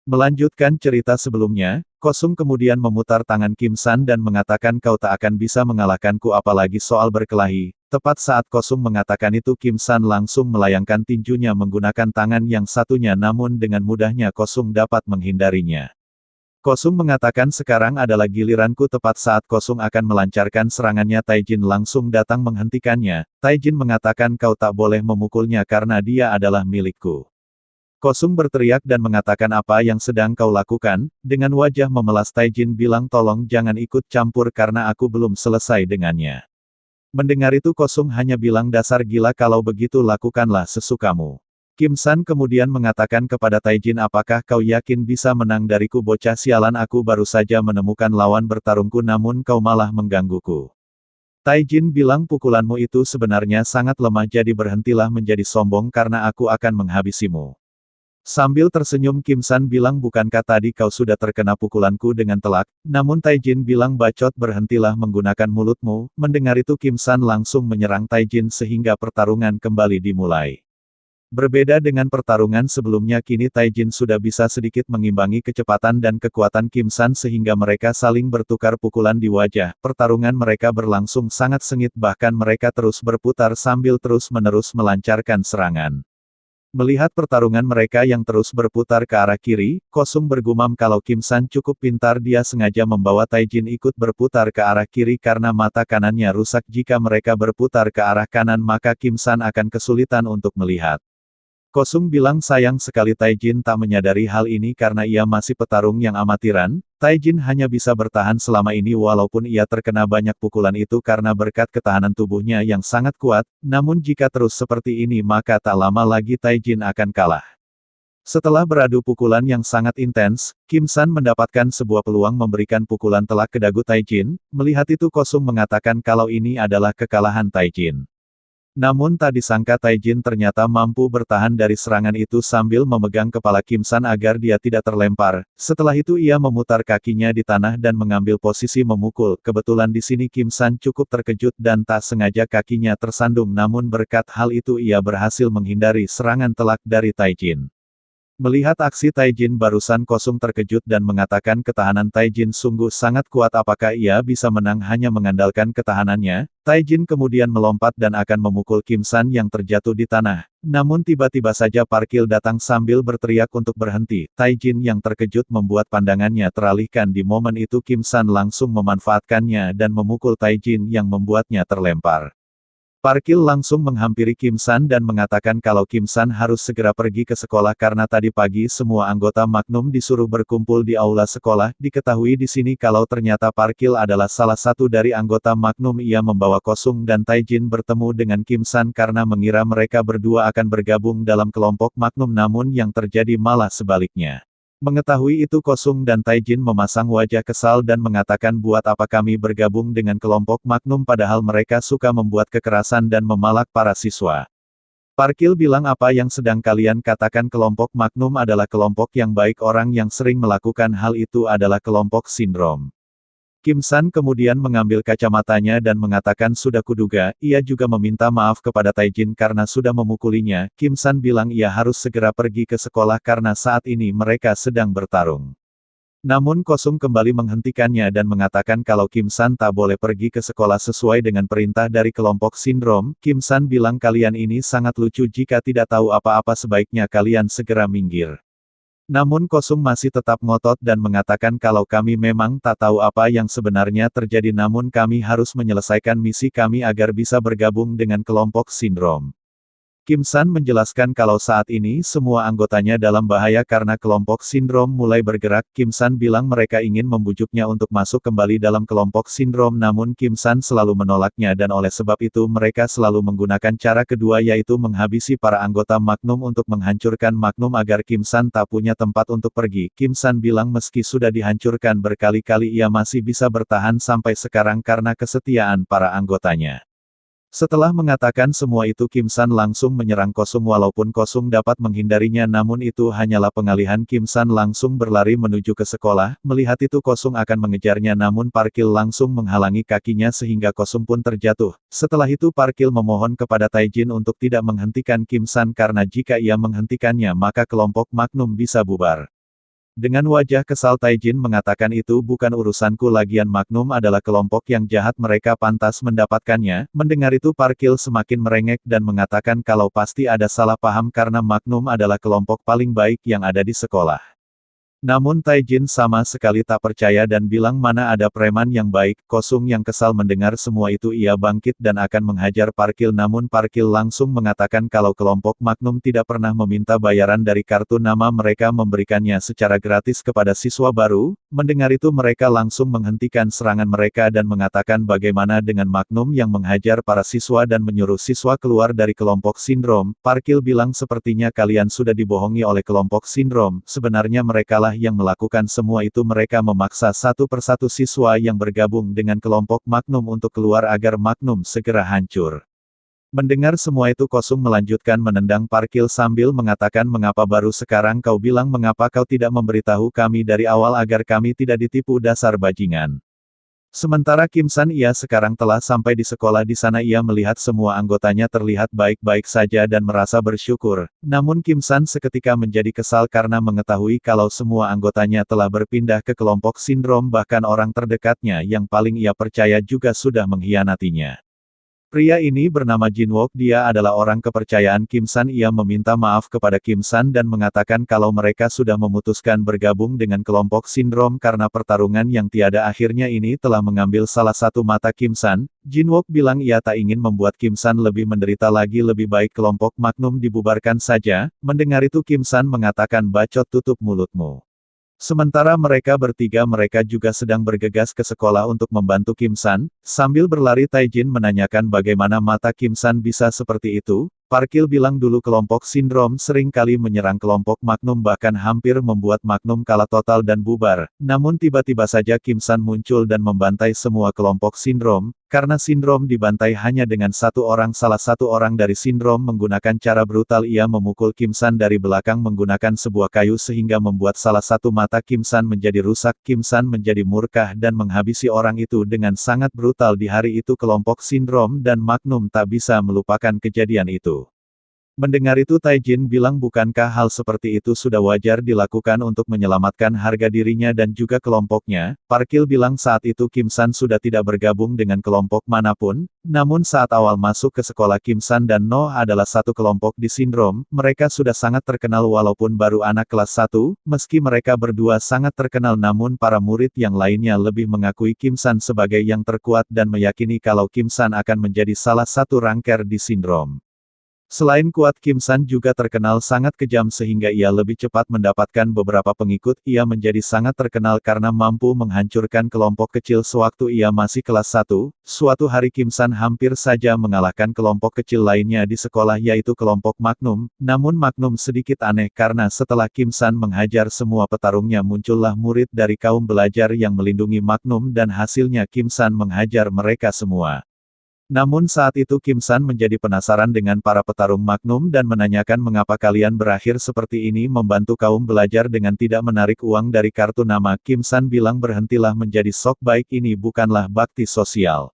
Melanjutkan cerita sebelumnya, Kosung kemudian memutar tangan Kim San dan mengatakan kau tak akan bisa mengalahkanku apalagi soal berkelahi. Tepat saat Kosung mengatakan itu Kim San langsung melayangkan tinjunya menggunakan tangan yang satunya namun dengan mudahnya Kosung dapat menghindarinya. Kosung mengatakan sekarang adalah giliranku tepat saat Kosung akan melancarkan serangannya Taijin langsung datang menghentikannya. Taijin mengatakan kau tak boleh memukulnya karena dia adalah milikku. Kosung berteriak dan mengatakan apa yang sedang kau lakukan, dengan wajah memelas Taijin bilang tolong jangan ikut campur karena aku belum selesai dengannya. Mendengar itu Kosung hanya bilang dasar gila kalau begitu lakukanlah sesukamu. Kim San kemudian mengatakan kepada Taijin apakah kau yakin bisa menang dariku bocah sialan aku baru saja menemukan lawan bertarungku namun kau malah menggangguku. Taijin bilang pukulanmu itu sebenarnya sangat lemah jadi berhentilah menjadi sombong karena aku akan menghabisimu. Sambil tersenyum Kim San bilang bukankah tadi kau sudah terkena pukulanku dengan telak, namun Taijin bilang bacot berhentilah menggunakan mulutmu, mendengar itu Kim San langsung menyerang Taijin sehingga pertarungan kembali dimulai. Berbeda dengan pertarungan sebelumnya kini Taijin sudah bisa sedikit mengimbangi kecepatan dan kekuatan Kim San sehingga mereka saling bertukar pukulan di wajah, pertarungan mereka berlangsung sangat sengit bahkan mereka terus berputar sambil terus-menerus melancarkan serangan. Melihat pertarungan mereka yang terus berputar ke arah kiri, Kosung bergumam kalau Kim San cukup pintar dia sengaja membawa Taijin ikut berputar ke arah kiri karena mata kanannya rusak jika mereka berputar ke arah kanan maka Kim San akan kesulitan untuk melihat. Kosung bilang sayang sekali Taijin tak menyadari hal ini karena ia masih petarung yang amatiran, Taijin hanya bisa bertahan selama ini walaupun ia terkena banyak pukulan itu karena berkat ketahanan tubuhnya yang sangat kuat, namun jika terus seperti ini maka tak lama lagi Taijin akan kalah. Setelah beradu pukulan yang sangat intens, Kim San mendapatkan sebuah peluang memberikan pukulan telak ke dagu Taijin, melihat itu Kosung mengatakan kalau ini adalah kekalahan Taijin. Namun tak disangka Taijin ternyata mampu bertahan dari serangan itu sambil memegang kepala Kim San agar dia tidak terlempar. Setelah itu ia memutar kakinya di tanah dan mengambil posisi memukul. Kebetulan di sini Kim San cukup terkejut dan tak sengaja kakinya tersandung namun berkat hal itu ia berhasil menghindari serangan telak dari Taijin. Melihat aksi Taijin barusan Kosung terkejut dan mengatakan ketahanan Taijin sungguh sangat kuat apakah ia bisa menang hanya mengandalkan ketahanannya. Taijin kemudian melompat dan akan memukul Kim San yang terjatuh di tanah. Namun tiba-tiba saja Parkil datang sambil berteriak untuk berhenti. Taijin yang terkejut membuat pandangannya teralihkan di momen itu Kim San langsung memanfaatkannya dan memukul Taijin yang membuatnya terlempar. Parkil langsung menghampiri Kim San dan mengatakan kalau Kim San harus segera pergi ke sekolah karena tadi pagi semua anggota Magnum disuruh berkumpul di aula sekolah. Diketahui di sini kalau ternyata Parkil adalah salah satu dari anggota Magnum ia membawa Kosung dan Taijin bertemu dengan Kim San karena mengira mereka berdua akan bergabung dalam kelompok Magnum namun yang terjadi malah sebaliknya. Mengetahui itu Kosung dan Taijin memasang wajah kesal dan mengatakan buat apa kami bergabung dengan kelompok Magnum padahal mereka suka membuat kekerasan dan memalak para siswa. Parkil bilang apa yang sedang kalian katakan kelompok Magnum adalah kelompok yang baik orang yang sering melakukan hal itu adalah kelompok sindrom. Kim San kemudian mengambil kacamatanya dan mengatakan sudah kuduga, ia juga meminta maaf kepada Taijin karena sudah memukulinya. Kim San bilang ia harus segera pergi ke sekolah karena saat ini mereka sedang bertarung. Namun Kosung kembali menghentikannya dan mengatakan kalau Kim San tak boleh pergi ke sekolah sesuai dengan perintah dari kelompok sindrom. Kim San bilang kalian ini sangat lucu jika tidak tahu apa-apa sebaiknya kalian segera minggir. Namun Kosung masih tetap ngotot dan mengatakan kalau kami memang tak tahu apa yang sebenarnya terjadi namun kami harus menyelesaikan misi kami agar bisa bergabung dengan kelompok sindrom. Kim San menjelaskan kalau saat ini semua anggotanya dalam bahaya karena kelompok sindrom mulai bergerak. Kim San bilang mereka ingin membujuknya untuk masuk kembali dalam kelompok sindrom namun Kim San selalu menolaknya dan oleh sebab itu mereka selalu menggunakan cara kedua yaitu menghabisi para anggota Magnum untuk menghancurkan Magnum agar Kim San tak punya tempat untuk pergi. Kim San bilang meski sudah dihancurkan berkali-kali ia masih bisa bertahan sampai sekarang karena kesetiaan para anggotanya. Setelah mengatakan semua itu Kim San langsung menyerang Kosung walaupun Kosung dapat menghindarinya namun itu hanyalah pengalihan Kim San langsung berlari menuju ke sekolah, melihat itu Kosung akan mengejarnya namun Parkil langsung menghalangi kakinya sehingga Kosung pun terjatuh. Setelah itu Parkil memohon kepada Taijin untuk tidak menghentikan Kim San karena jika ia menghentikannya maka kelompok Magnum bisa bubar. Dengan wajah kesal Taijin mengatakan itu bukan urusanku lagian Magnum adalah kelompok yang jahat mereka pantas mendapatkannya. Mendengar itu Parkil semakin merengek dan mengatakan kalau pasti ada salah paham karena Magnum adalah kelompok paling baik yang ada di sekolah. Namun Taijin sama sekali tak percaya dan bilang mana ada preman yang baik. Kosung yang kesal mendengar semua itu ia bangkit dan akan menghajar Parkil namun Parkil langsung mengatakan kalau kelompok Magnum tidak pernah meminta bayaran dari kartu nama mereka memberikannya secara gratis kepada siswa baru. Mendengar itu mereka langsung menghentikan serangan mereka dan mengatakan bagaimana dengan Magnum yang menghajar para siswa dan menyuruh siswa keluar dari kelompok Sindrom. Parkil bilang sepertinya kalian sudah dibohongi oleh kelompok Sindrom, sebenarnya merekalah yang melakukan semua itu mereka memaksa satu persatu siswa yang bergabung dengan kelompok Magnum untuk keluar agar Magnum segera hancur. Mendengar semua itu Kosung melanjutkan menendang Parkil sambil mengatakan mengapa baru sekarang kau bilang mengapa kau tidak memberitahu kami dari awal agar kami tidak ditipu dasar bajingan. Sementara Kim San ia sekarang telah sampai di sekolah di sana ia melihat semua anggotanya terlihat baik-baik saja dan merasa bersyukur. Namun Kim San seketika menjadi kesal karena mengetahui kalau semua anggotanya telah berpindah ke kelompok Sindrom bahkan orang terdekatnya yang paling ia percaya juga sudah mengkhianatinya. Pria ini bernama Jin Wook dia adalah orang kepercayaan Kim San ia meminta maaf kepada Kim San dan mengatakan kalau mereka sudah memutuskan bergabung dengan kelompok Sindrom karena pertarungan yang tiada akhirnya ini telah mengambil salah satu mata Kim San. Jin Wook bilang ia tak ingin membuat Kim San lebih menderita lagi lebih baik kelompok Magnum dibubarkan saja. Mendengar itu Kim San mengatakan bacot tutup mulutmu. Sementara mereka bertiga mereka juga sedang bergegas ke sekolah untuk membantu Kim San, sambil berlari Taijin menanyakan bagaimana mata Kim San bisa seperti itu. Parkil bilang dulu kelompok Sindrom sering kali menyerang kelompok Magnum bahkan hampir membuat Magnum kalah total dan bubar. Namun tiba-tiba saja Kim San muncul dan membantai semua kelompok Sindrom. Karena Sindrom dibantai hanya dengan satu orang salah satu orang dari Sindrom menggunakan cara brutal ia memukul Kim San dari belakang menggunakan sebuah kayu sehingga membuat salah satu mata Kim San menjadi rusak. Kim San menjadi murka dan menghabisi orang itu dengan sangat brutal di hari itu kelompok Sindrom dan Magnum tak bisa melupakan kejadian itu. Mendengar itu Taijin bilang bukankah hal seperti itu sudah wajar dilakukan untuk menyelamatkan harga dirinya dan juga kelompoknya. Parkil bilang saat itu Kim San sudah tidak bergabung dengan kelompok manapun, namun saat awal masuk ke sekolah Kim San dan No adalah satu kelompok di Sindrom, mereka sudah sangat terkenal walaupun baru anak kelas 1, meski mereka berdua sangat terkenal namun para murid yang lainnya lebih mengakui Kim San sebagai yang terkuat dan meyakini kalau Kim San akan menjadi salah satu ranker di Sindrom. Selain kuat Kim San juga terkenal sangat kejam sehingga ia lebih cepat mendapatkan beberapa pengikut. Ia menjadi sangat terkenal karena mampu menghancurkan kelompok kecil sewaktu ia masih kelas 1. Suatu hari Kim San hampir saja mengalahkan kelompok kecil lainnya di sekolah yaitu kelompok Magnum. Namun Magnum sedikit aneh karena setelah Kim San menghajar semua petarungnya muncullah murid dari kaum belajar yang melindungi Magnum dan hasilnya Kim San menghajar mereka semua. Namun saat itu Kim San menjadi penasaran dengan para petarung Magnum dan menanyakan mengapa kalian berakhir seperti ini membantu kaum belajar dengan tidak menarik uang dari kartu nama. Kim San bilang berhentilah menjadi sok baik ini bukanlah bakti sosial.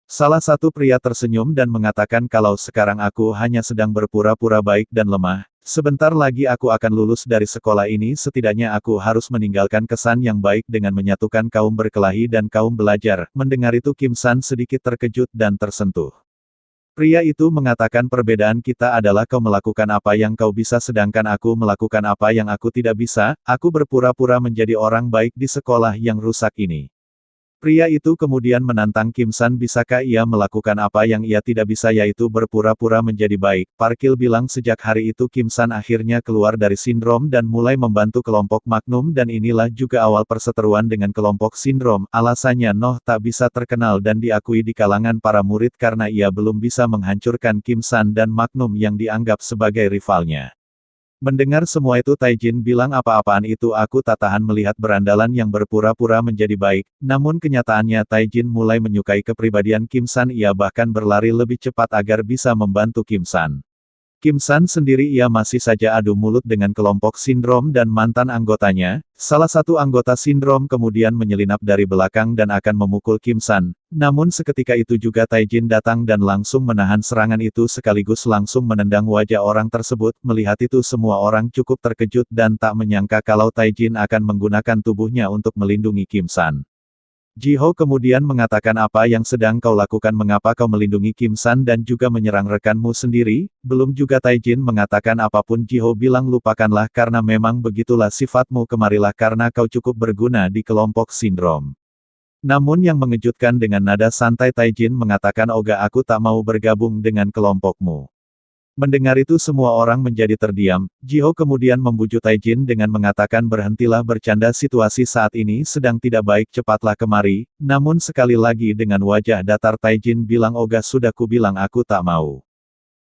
Salah satu pria tersenyum dan mengatakan kalau sekarang aku hanya sedang berpura-pura baik dan lemah. Sebentar lagi aku akan lulus dari sekolah ini setidaknya aku harus meninggalkan kesan yang baik dengan menyatukan kaum berkelahi dan kaum belajar. Mendengar itu Kim San sedikit terkejut dan tersentuh. Pria itu mengatakan perbedaan kita adalah kau melakukan apa yang kau bisa sedangkan aku melakukan apa yang aku tidak bisa, aku berpura-pura menjadi orang baik di sekolah yang rusak ini. Pria itu kemudian menantang Kim San bisakah ia melakukan apa yang ia tidak bisa yaitu berpura-pura menjadi baik. Parkil bilang sejak hari itu Kim San akhirnya keluar dari Sindrom dan mulai membantu kelompok Magnum dan inilah juga awal perseteruan dengan kelompok Sindrom. Alasannya Noh tak bisa terkenal dan diakui di kalangan para murid karena ia belum bisa menghancurkan Kim San dan Magnum yang dianggap sebagai rivalnya. Mendengar semua itu Taijin bilang apa-apaan itu aku tak tahan melihat berandalan yang berpura-pura menjadi baik, namun kenyataannya Taijin mulai menyukai kepribadian Kim San ia bahkan berlari lebih cepat agar bisa membantu Kim San. Kim San sendiri ia masih saja adu mulut dengan kelompok sindrom dan mantan anggotanya, salah satu anggota sindrom kemudian menyelinap dari belakang dan akan memukul Kim San, namun seketika itu juga Taijin datang dan langsung menahan serangan itu sekaligus langsung menendang wajah orang tersebut. Melihat itu semua orang cukup terkejut dan tak menyangka kalau Taijin akan menggunakan tubuhnya untuk melindungi Kim San. Ji-ho kemudian mengatakan apa yang sedang kau lakukan, mengapa kau melindungi Kim San dan juga menyerang rekanmu sendiri, belum juga Taijin mengatakan apapun Ji-ho bilang lupakanlah karena memang begitulah sifatmu, kemarilah karena kau cukup berguna di kelompok sindrom. Namun yang mengejutkan dengan nada santai Taijin mengatakan oga aku tak mau bergabung dengan kelompokmu. Mendengar itu semua orang menjadi terdiam, Ji-ho kemudian membujuk Taijin dengan mengatakan berhentilah bercanda, situasi saat ini sedang tidak baik, cepatlah kemari, namun sekali lagi dengan wajah datar Taijin bilang oga sudah ku bilang aku tak mau.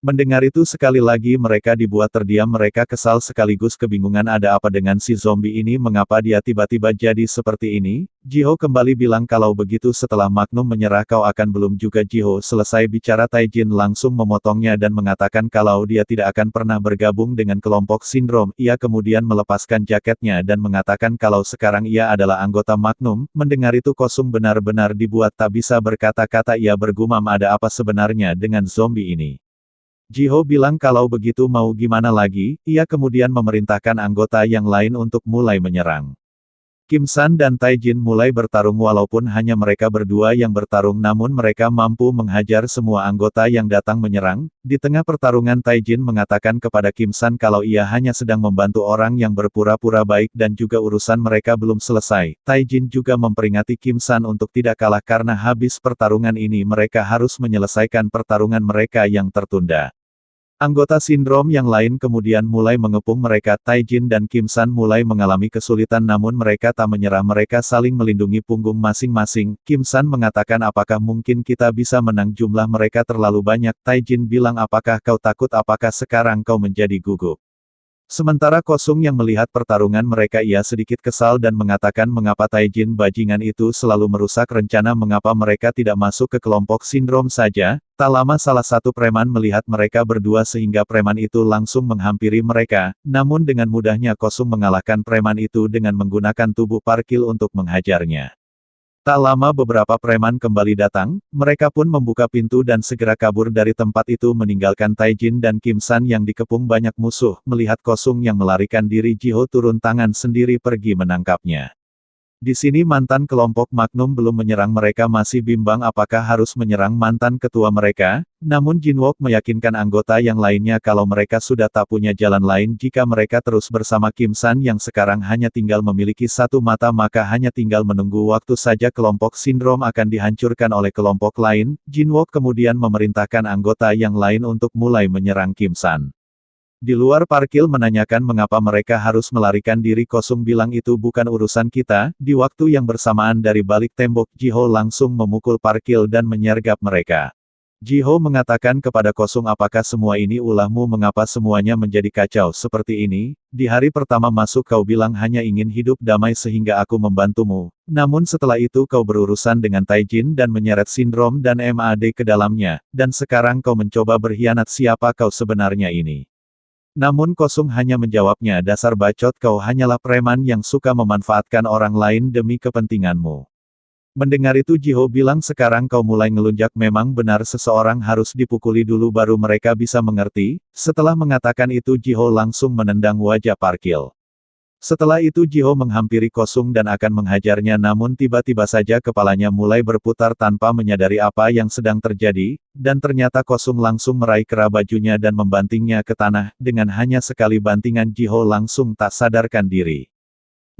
Mendengar itu sekali lagi mereka dibuat terdiam, mereka kesal sekaligus kebingungan ada apa dengan si zombie ini, mengapa dia tiba-tiba jadi seperti ini. Ji-ho kembali bilang kalau begitu setelah Magnum menyerah kau akan, belum juga Ji-ho selesai bicara Taijin langsung memotongnya dan mengatakan kalau dia tidak akan pernah bergabung dengan kelompok sindrom. Ia kemudian melepaskan jaketnya dan mengatakan kalau sekarang ia adalah anggota Magnum. Mendengar itu Kosum benar-benar dibuat tak bisa berkata-kata, ia bergumam ada apa sebenarnya dengan zombie ini. Ji-ho bilang kalau begitu mau gimana lagi, ia kemudian memerintahkan anggota yang lain untuk mulai menyerang. Kim San dan Taijin mulai bertarung walaupun hanya mereka berdua yang bertarung namun mereka mampu menghajar semua anggota yang datang menyerang. Di tengah pertarungan Taijin mengatakan kepada Kim San kalau ia hanya sedang membantu orang yang berpura-pura baik dan juga urusan mereka belum selesai. Taijin juga memperingati Kim San untuk tidak kalah karena habis pertarungan ini mereka harus menyelesaikan pertarungan mereka yang tertunda. Anggota sindrom yang lain kemudian mulai mengepung mereka, Taijin dan Kim San mulai mengalami kesulitan namun mereka tak menyerah, mereka saling melindungi punggung masing-masing. Kim San mengatakan apakah mungkin kita bisa menang, jumlah mereka terlalu banyak. Taijin bilang apakah kau takut, apakah sekarang kau menjadi gugup. Sementara Kosung yang melihat pertarungan mereka ia sedikit kesal dan mengatakan mengapa Taijin bajingan itu selalu merusak rencana, mengapa mereka tidak masuk ke kelompok sindrom saja. Tak lama salah satu preman melihat mereka berdua sehingga preman itu langsung menghampiri mereka, namun dengan mudahnya Kosung mengalahkan preman itu dengan menggunakan tubuh parkil untuk menghajarnya. Tak lama beberapa preman kembali datang, mereka pun membuka pintu dan segera kabur dari tempat itu meninggalkan Taijin dan Kim San yang dikepung banyak musuh. Melihat Kosung yang melarikan diri, Ji-ho turun tangan sendiri pergi menangkapnya. Di sini mantan kelompok Magnum belum menyerang, mereka masih bimbang apakah harus menyerang mantan ketua mereka, namun Jinwook meyakinkan anggota yang lainnya kalau mereka sudah tak punya jalan lain jika mereka terus bersama Kim San yang sekarang hanya tinggal memiliki satu mata, maka hanya tinggal menunggu waktu saja kelompok sindrom akan dihancurkan oleh kelompok lain. Jinwook kemudian memerintahkan anggota yang lain untuk mulai menyerang Kim San. Di luar parkil menanyakan mengapa mereka harus melarikan diri, Kosung bilang itu bukan urusan kita. Di waktu yang bersamaan dari balik tembok Ji-ho langsung memukul parkil dan menyergap mereka. Ji-ho mengatakan kepada Kosung apakah semua ini ulahmu, mengapa semuanya menjadi kacau seperti ini. Di hari pertama masuk kau bilang hanya ingin hidup damai sehingga aku membantumu. Namun setelah itu kau berurusan dengan Taijin dan menyeret sindrom dan MAD ke dalamnya. Dan sekarang kau mencoba berkhianat, siapa kau sebenarnya ini? Namun Kosung hanya menjawabnya dasar bacot, kau hanyalah preman yang suka memanfaatkan orang lain demi kepentinganmu. Mendengar itu Ji-ho bilang sekarang kau mulai ngelunjak, memang benar seseorang harus dipukuli dulu baru mereka bisa mengerti. Setelah mengatakan itu Ji-ho langsung menendang wajah parkil. Setelah itu Ji-ho menghampiri Kosung dan akan menghajarnya namun tiba-tiba saja kepalanya mulai berputar tanpa menyadari apa yang sedang terjadi, dan ternyata Kosung langsung meraih kera bajunya dan membantingnya ke tanah. Dengan hanya sekali bantingan Ji-ho langsung tak sadarkan diri.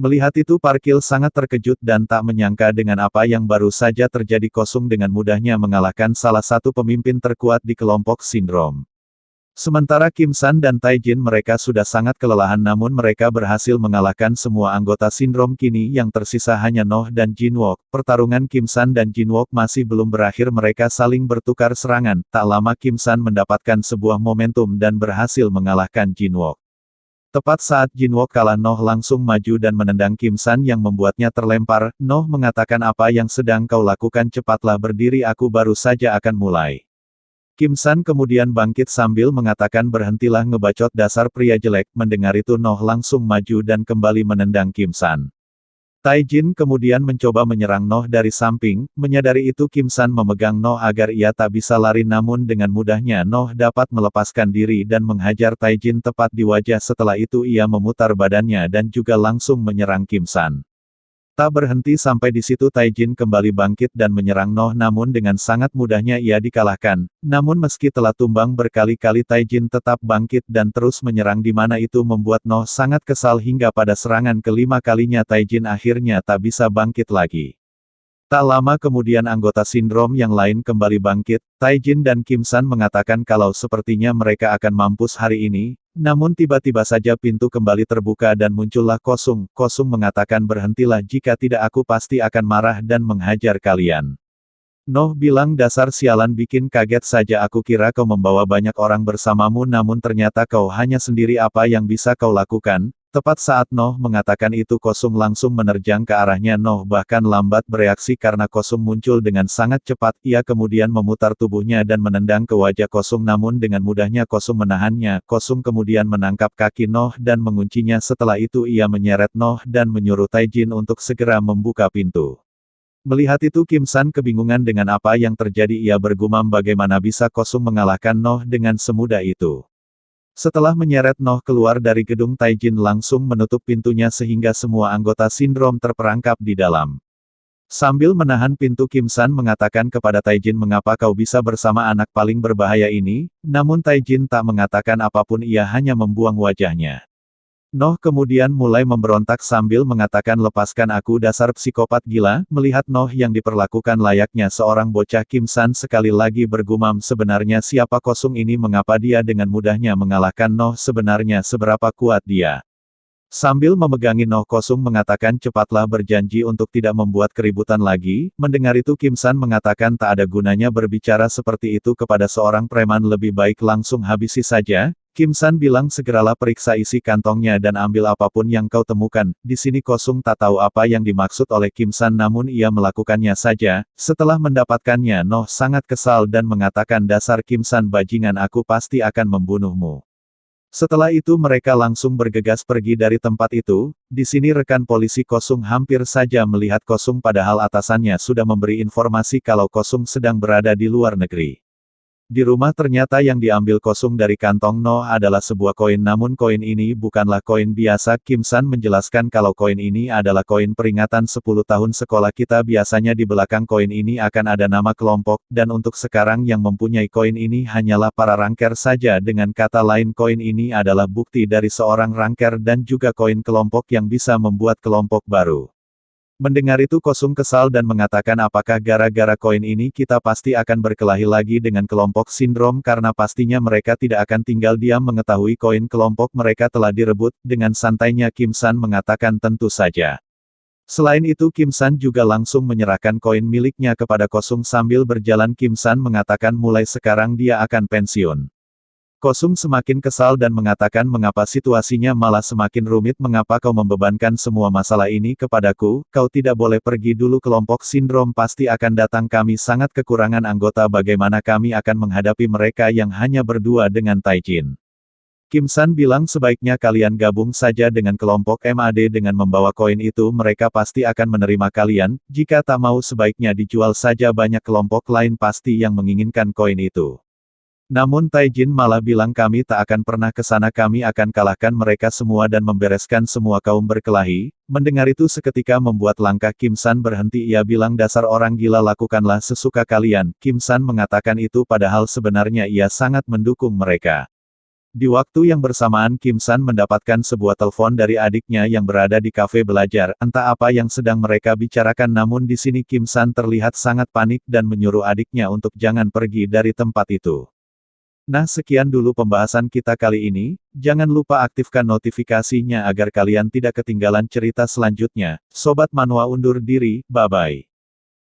Melihat itu parkil sangat terkejut dan tak menyangka dengan apa yang baru saja terjadi, Kosung dengan mudahnya mengalahkan salah satu pemimpin terkuat di kelompok sindrom. Sementara Kim San dan Taijin mereka sudah sangat kelelahan namun mereka berhasil mengalahkan semua anggota sindrom, kini yang tersisa hanya Noh dan Jinwook. Pertarungan Kim San dan Jinwook masih belum berakhir, mereka saling bertukar serangan. Tak lama Kim San mendapatkan sebuah momentum dan berhasil mengalahkan Jinwook. Tepat saat Jinwook kalah, Noh langsung maju dan menendang Kim San yang membuatnya terlempar. Noh mengatakan apa yang sedang kau lakukan, cepatlah berdiri, aku baru saja akan mulai. Kim San kemudian bangkit sambil mengatakan berhentilah ngebacot dasar pria jelek. Mendengar itu Noh langsung maju dan kembali menendang Kim San. Taijin kemudian mencoba menyerang Noh dari samping, menyadari itu Kim San memegang Noh agar ia tak bisa lari namun dengan mudahnya Noh dapat melepaskan diri dan menghajar Taijin tepat di wajah. Setelah itu ia memutar badannya dan juga langsung menyerang Kim San. Tak berhenti sampai di situ Taijin kembali bangkit dan menyerang Noh namun dengan sangat mudahnya ia dikalahkan. Namun meski telah tumbang berkali-kali Taijin tetap bangkit dan terus menyerang di mana itu membuat Noh sangat kesal hingga pada serangan kelima kalinya Taijin akhirnya tak bisa bangkit lagi. Tak lama kemudian anggota sindrom yang lain kembali bangkit, Taijin dan Kim San mengatakan kalau sepertinya mereka akan mampus hari ini. Namun tiba-tiba saja pintu kembali terbuka dan muncullah Kosung. Kosung mengatakan berhentilah jika tidak aku pasti akan marah dan menghajar kalian. Noh bilang dasar sialan bikin kaget saja aku kira kau membawa banyak orang bersamamu namun ternyata kau hanya sendiri apa yang bisa kau lakukan. Tepat saat Noh mengatakan itu Kosung langsung menerjang ke arahnya Noh bahkan lambat bereaksi karena Kosung muncul dengan sangat cepat ia kemudian memutar tubuhnya dan menendang ke wajah Kosung namun dengan mudahnya Kosung menahannya. Kosung kemudian menangkap kaki Noh dan menguncinya setelah itu ia menyeret Noh dan menyuruh Taijin untuk segera membuka pintu. Melihat itu Kim San kebingungan dengan apa yang terjadi ia bergumam bagaimana bisa Kosung mengalahkan Noh dengan semudah itu. Setelah menyeret Noh keluar dari gedung Taijin langsung menutup pintunya sehingga semua anggota sindrom terperangkap di dalam. Sambil menahan pintu Kim San mengatakan kepada Taijin mengapa kau bisa bersama anak paling berbahaya ini, namun Taijin tak mengatakan apapun ia hanya membuang wajahnya. Noh kemudian mulai memberontak sambil mengatakan lepaskan aku dasar psikopat gila, melihat Noh yang diperlakukan layaknya seorang bocah Kim San sekali lagi bergumam sebenarnya siapa Kosung ini mengapa dia dengan mudahnya mengalahkan Noh sebenarnya seberapa kuat dia. Sambil memegangi Noh Kosung mengatakan cepatlah berjanji untuk tidak membuat keributan lagi, mendengar itu Kim San mengatakan tak ada gunanya berbicara seperti itu kepada seorang preman lebih baik langsung habisi saja. Kim San bilang segeralah periksa isi kantongnya dan ambil apapun yang kau temukan. Di sini Kosung tak tahu apa yang dimaksud oleh Kim San namun ia melakukannya saja. Setelah mendapatkannya Noh sangat kesal dan mengatakan dasar Kim San bajingan aku pasti akan membunuhmu. Setelah itu mereka langsung bergegas pergi dari tempat itu. Di sini rekan polisi Kosung hampir saja melihat Kosung padahal atasannya sudah memberi informasi kalau Kosung sedang berada di luar negeri. Di rumah ternyata yang diambil Kosung dari kantong Noh adalah sebuah koin namun koin ini bukanlah koin biasa. Kim San menjelaskan kalau koin ini adalah koin peringatan 10 tahun sekolah kita biasanya di belakang koin ini akan ada nama kelompok, dan untuk sekarang yang mempunyai koin ini hanyalah para ranker saja dengan kata lain koin ini adalah bukti dari seorang ranker dan juga koin kelompok yang bisa membuat kelompok baru. Mendengar itu Kosung kesal dan mengatakan apakah gara-gara koin ini kita pasti akan berkelahi lagi dengan kelompok sindrom karena pastinya mereka tidak akan tinggal diam mengetahui koin kelompok mereka telah direbut. Dengan santainya Kim San mengatakan tentu saja. Selain itu Kim San juga langsung menyerahkan koin miliknya kepada Kosung sambil berjalan Kim San mengatakan mulai sekarang dia akan pensiun. Kosung semakin kesal dan mengatakan mengapa situasinya malah semakin rumit mengapa kau membebankan semua masalah ini kepadaku, kau tidak boleh pergi dulu kelompok sindrom pasti akan datang kami sangat kekurangan anggota bagaimana kami akan menghadapi mereka yang hanya berdua dengan Taijin. Kim San bilang sebaiknya kalian gabung saja dengan kelompok MAD dengan membawa koin itu mereka pasti akan menerima kalian, jika tak mau sebaiknya dijual saja banyak kelompok lain pasti yang menginginkan koin itu. Namun Taijin malah bilang kami tak akan pernah ke sana kami akan kalahkan mereka semua dan membereskan semua kaum berkelahi. Mendengar itu seketika membuat langkah Kim San berhenti ia bilang dasar orang gila lakukanlah sesuka kalian. Kim San mengatakan itu padahal sebenarnya ia sangat mendukung mereka. Di waktu yang bersamaan Kim San mendapatkan sebuah telepon dari adiknya yang berada di kafe belajar, entah apa yang sedang mereka bicarakan namun di sini Kim San terlihat sangat panik dan menyuruh adiknya untuk jangan pergi dari tempat itu. Nah sekian dulu pembahasan kita kali ini, jangan lupa aktifkan notifikasinya agar kalian tidak ketinggalan cerita selanjutnya. Sobat Manhwa undur diri, bye-bye.